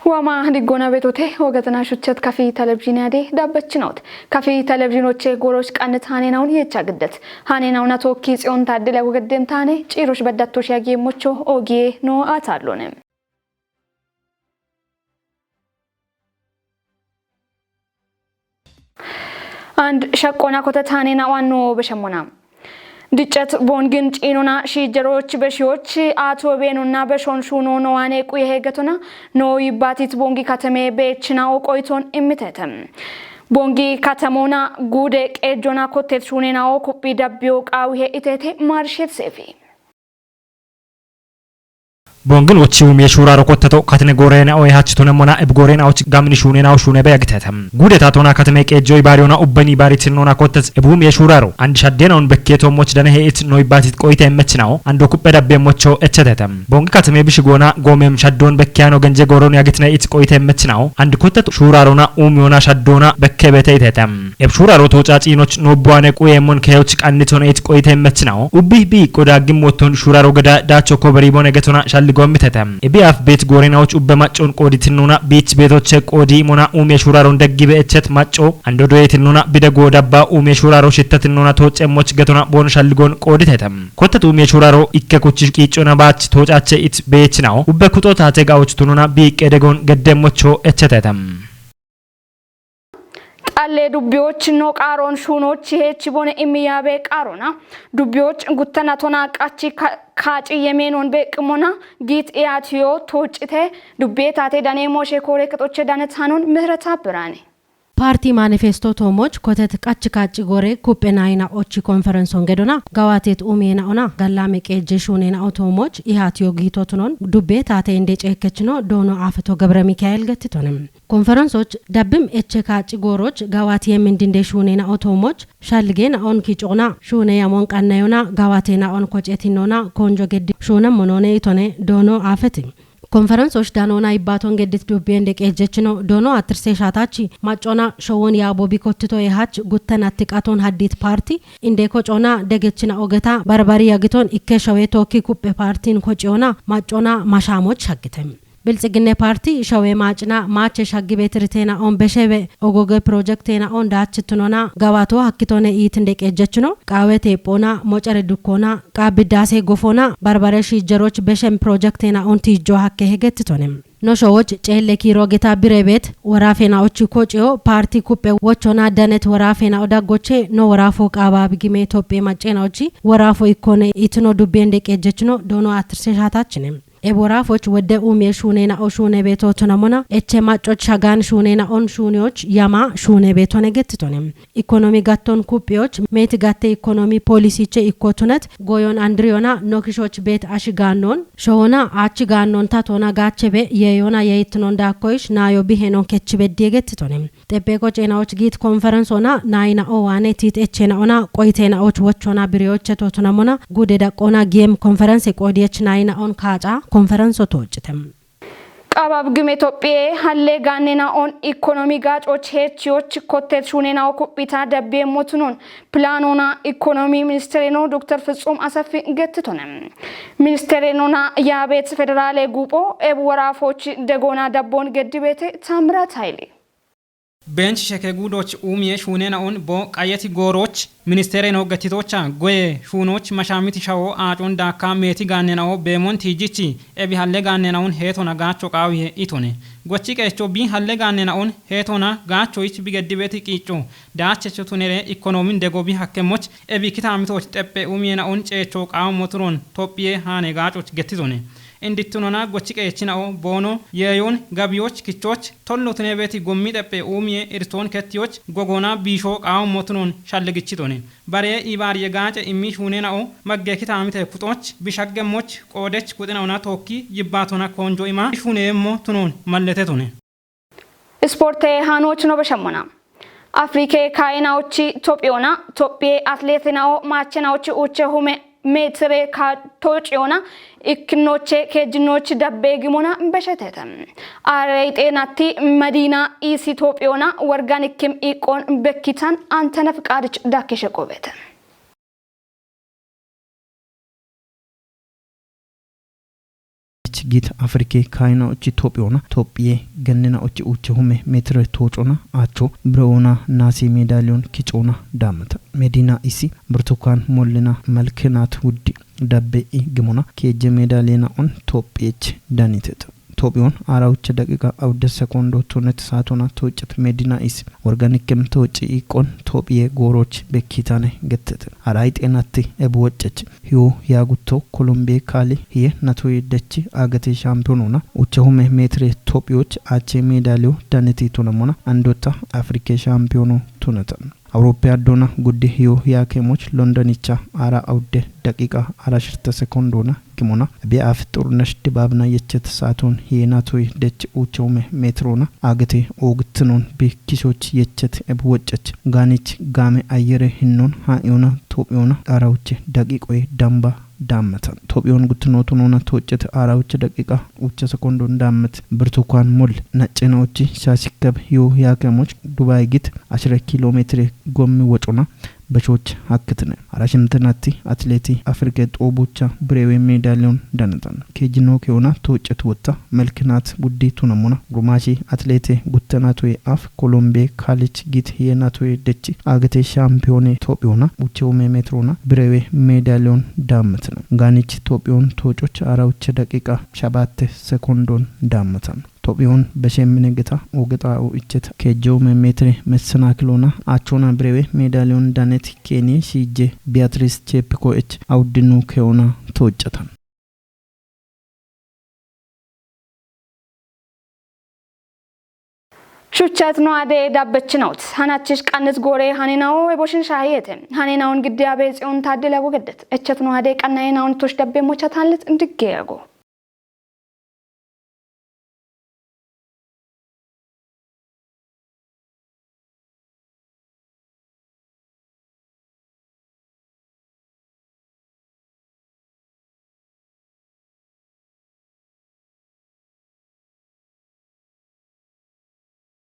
وما هنقونا بيتوته وقتنا شتت كافي تلفزيون هذه دابتشنوت كافي تلفزيونات غوروش كانت هانيناون يتشاقدت هانيناونا توكيس يون تعدل وقدم تاني تشيروش بدات توشياجي موچو اوغي نو اتالونم عند شقونا كوتا هانيناوان نو بشمونا ديچت بونگن چینونا شیجروچ بشیوچ آتو بینونا بشونشونو نوانه کوی هگتونا نوی باتیت بونگی کاتمه بیچنا و کویتون امیتتم بونگی کاتمونا گودک اجونا کوتت شونینا و کوپی دبیوک آویه ایتته مارشت سیفی بونغل وچيوم يشورا ركوتتو كاتني غورينا او يهاتشتونا مونا اب غورينا او غامني شونينا او شونه بيغتتم غودتاتونا كاتميك اجوي باريونا اوبني باريتنونا كوتت ابوم يشورارو عند شدينون بكيتو موچ دنه هيت نوي باتيت قويته يمچناو عندو كوبه دبه موچو اتتتم بونغ كاتمي بشغونا غومم شدون بكيانو گنجه غورون ياگتنا ايت قويته يمچناو عند كوتت شورارونا اوميونا شدونا بكبته يتتم اب شورارو توچاچينوچ نوبوانه قويمون كيوچ قانيتون ايت قويته يمچناو اوبي بي قوداگم وتون شورارو گدا داچو كوبري بونگتونا ጎምተተም ኢቢአፍ ቤት ጎሬናዎች ኡበማጮን ቆዲትኑና ቢች ቤቶች ቆዲ ሞና ኡሜ ሹራሮን ደግበ እቸት ማጮ አንዶዶ የትኑና ቢደጎ ዳባ ኡሜ ሹራሮ ሽተትኑና ተወጨሞች ገቶና ቦንሻልጎን ቆዲተተም ኮተቱ ኡሜ ሹራሮ ኢከኩች ቂጮና ባች ተወጫቸ ኢት ቤችናው ኡበኩጦ ታተጋዎች ቱኑና ቢቀደጎን ገደሞቾ እቸተተም alle dubbiyoch no qaron shunoch hechi bone imiyabe qarona dubbiyoch gutana tona qachi kaci yemenon beqmona git eatiyo tochite dubbetate dane moshe kore ketoche danethanon mihrata brane ፓርቲ ማኒፌስቶ ቶሞች ኮተት ቃጭ ጎሬ ኩፔናይና ኦቺ ኮንፈረንስ ኦንገዶና ጋዋቴት ኡሜና ኦና ጋላሜ ቄጀሹኔና ኦቶሞች ኢሃቲዮ ጊቶትኖን ዱቤ ታቴ እንደጨከችኖ ዶኖ አፍቶ ገብረ ሚካኤል ገትቶንም ኮንፈረንሶች ዳብም ኤቸ ቃጭ ጎሮች ጋዋት የምንድንደሹኔና ኦቶሞች ሻልጌና ኦን ኪጮና ሹኔ ያሞን ቀናዮና ጋዋቴና ኦን ኮጨቲኖና ኮንጆ ገዲ ሹነም ሞኖኔ ኢቶኔ ዶኖ አፈቲ ኮንፈረንሶች ዳኖና ይባቶን ገድት ዱቤ እንደቀጀችኖ ዶኖ አትርሴ ሻታቺ ማጮና ሾውን ያቦቢ ኮትቶ የሃች ጉተን አትቃቶን ሀዲት ፓርቲ እንደኮ ጮና ደገችና ኦገታ በርበሪ ያግቶን ኢከሸዌ ቶኪ ኩፕ ፓርቲን ኮጪዮና ማጮና ማሻሞች ሀግተም ብልጽግና ፓርቲ ሸዌ ማጭና ማቸ ሻግቤት ርቴና ኦን በሸበ ኦጎገ ፕሮጀክቴና ኦን ዳችትኖና ጋባቶ ሀክቶነ ኢት እንደቀጀችኖ ቃወቴ ፖና ሞጨረ ዱኮና ቃብዳሴ ጎፎና በርበረሺ ጀሮች በሸም ፕሮጀክቴና ኦን ቲጆ ሀከ ሄገትቶንም ኖሾዎች ጨለኪ ሮጌታ ብሬቤት ወራፌናዎች ኮጪዮ ፓርቲ ኩፔ ወቾና ደነት ወራፌና ኦዳጎቼ ኖ ወራፎ ቃባብ ግሜ ኢትዮጵያ ማጨናዎች ወራፎ ኢኮነ ኢትኖ ዱቤ እንደቀጀችኖ ዶኖ አትርሴሻታችንም ኤቦራፎች ወደ ኡሜ ሹኔና ኦሹኔ ቤቶቶናሞና ኤቸ ማጮች ሻጋን ሹኔና ኦን ሹኔዎች ያማ ሹኔ ቤቶነ ገትቶንም ኢኮኖሚ ጋቶን ኩፒዎች ሜት ጋቴ ኢኮኖሚ ፖሊሲቼ ኢኮቱነት ጎዮን አንድሪዮና ኖክሾች ቤት አሽጋኖን ሾና አችጋኖን ታቶና ጋቸቤ የዮና የይትኖን ዳኮይሽ ናዮ ቢሄኖን ከችቤ ዲገትቶንም ጤጴቆ ጨናዎች ጊት ኮንፈረንስ ኦና ናይና ኦዋኔ ቲት ኤቸና ኦና ቆይቴናዎች ወቾና ብሪዎች ቶቶናሞና ጉዴ ዳቆና ጌም ኮንፈረንስ ቆዲየች ናይና ኦን ካጫ ኮንፈረንስ ወጥተም ቃባብ ግሜ ኢትዮጵያ ሀሌ ጋኔና ኦን ኢኮኖሚ ጋጮች ሄቺዎች ኮቴት ሹኔናው ኩፒታ ደቤ ሞቱኖን ፕላኖና ኢኮኖሚ ሚኒስትር ነው ዶክተር ፍጹም አሰፊ ገትቶነም ሚኒስትር ነውና ያቤት ፌደራል ጉጶ ኤብወራፎች ደጎና ዳቦን ገድቤቴ ታምራት ኃይሌ ቤንች ሸከጉዶች ኡሚዬ ሹኔና ኦን ቦ ቃየቲ ጎሮች ሚኒስቴር ነው ገቲቶቻ ጎዬ ሹኖች መሻሚት ሻው አጮን ዳካ ሜቲ ጋኔናው በሞን ቲጂቺ ኤቢ ሀለ ጋኔናውን ሄቶና ጋቾ ቃዊዬ ኢቶኔ ጎቺ ቀቾ ቢ ሀለ ጋኔናውን ሄቶና ጋቾ ኢች ቢገድቤት ቂጮ ዳቸቹ ቱኔሬ ኢኮኖሚን ደጎቢ ሀከሞች ኤቢ ኪታሚቶች ጠጴ ኡሚዬና ኦን ጨቾ ቃው ሞትሮን ኢትዮጵያ ሃኔ ጋጮች ገቲቶኔ እንዲትኖና ጎቺ ቀችናው ቦኖ የዮን ጋቢዎች ኪቾች ቶሎትኔ ቤቲ ጎሚ ጠጴ ኡሚዬ ኢርቶን ከቲዎች ጎጎና ቢሾ ቃው ሞትኖን ሻለግቺቶኔ ባሬ ኢባር የጋጨ ኢሚሽ ሁኔናው መገኪታ አሚተ ኩጦች ቢሻገሞች ቆደች ኩጥናውና ቶኪ ይባቶና ኮንጆ ኢማ ሁኔሞ ቱኖን ማለተቶኔ ስፖርት ሃኖች ነው በሸሞና አፍሪካ ካይናዎች ኢትዮጵያና ኢትዮጵያ አትሌቲናው ማቸናዎች ኡቸ ሁሜ ሜትሬ ካቶጪዮና ኢክኖቼ ከጅኖች ደበግሞና በሸተተም አሬጤናቲ መዲና ኢትዮጵያና ወርጋኒክም ኢቆን በኪታን አንተነ ፍቃድች ዳከሸ ቆበተ git Afrike kaina ochi Topiona Topie gannina ochi uchehume metre tochona acho broona nasi medalion kichona damata medina isi burtukan mollina malkenat wuddi dabbe igmona keje medalena on Topiech danitet Topion arawche daqiqa awde sekondo tonet satona tochit medina is organic kem tochi ikon Topie goroch bekitane gettet arait enatti ebwochech hiyo yaguto Colombia kali hiye natoy dechi agati championona uchehume metre Topioch ache medalio daneti tonamona andota Afrika championo tonatan Europea dona guddi hiyo yake moch Londonicha ara awde daqiqa ara shirta sekondona kimona bi afturnash dibabna yechet saatun hinatoy dech uchume metrona agati ogtnon bi kisoch yechet ebwochech ganich game ayere hinnon ha yona Topiona arawche daqiqoy damba dammatan Topion gutnotunona tochete arawche daqiqa ucha sekondon dammat burtukan mol nachenochi shasikab hiyo yake moch Dubai git 10 kilometre ጎሚ ወጮና በቾች አክትነ አራሽምተናቲ አትሌቲ አፍሪካ ጦቦቻ ብሬዌ ሜዳሊዮን ዳነታን ከጂኖ ከሆና ተወጨት ወጣ መልክናት ውዲቱ ነሙና ጉማሺ አትሌቴ ጉተናቶ አፍ ኮሎምቢያ ካሊች ጊት የናቶ ደቺ አገቴ ሻምፒዮኔ ቶፒዮና ውጪው ሜትሮና ብሬዌ ሜዳሊዮን ዳመተነ ጋኒች ቶፒዮን ተወጮች አራውቸ ደቂቃ 7 ሰኮንዶን ዳመታን Topion በሸምነገታ ወገጣው እጨት ከጆው ሜትር መስናክሎና አቾና ብሬዌ ሜዳሊዮን ዳነት ኬኒ ሲጄ ቢያትሪስ ቼፕኮ እች አውድኑ ከሆና ተወጨታን ሹቻት ነው አደ ዳበች ነውት ሃናችሽ ቀንስ ጎሬ ሃኔናው ወቦሽን ሻየተ ሃኔናውን ግዲያ በጽዮን ታደለ ወገደት እቸት ነው አደ ቀናይናውን ቶሽ ደቤ ሞቻታለት እንድገያጎ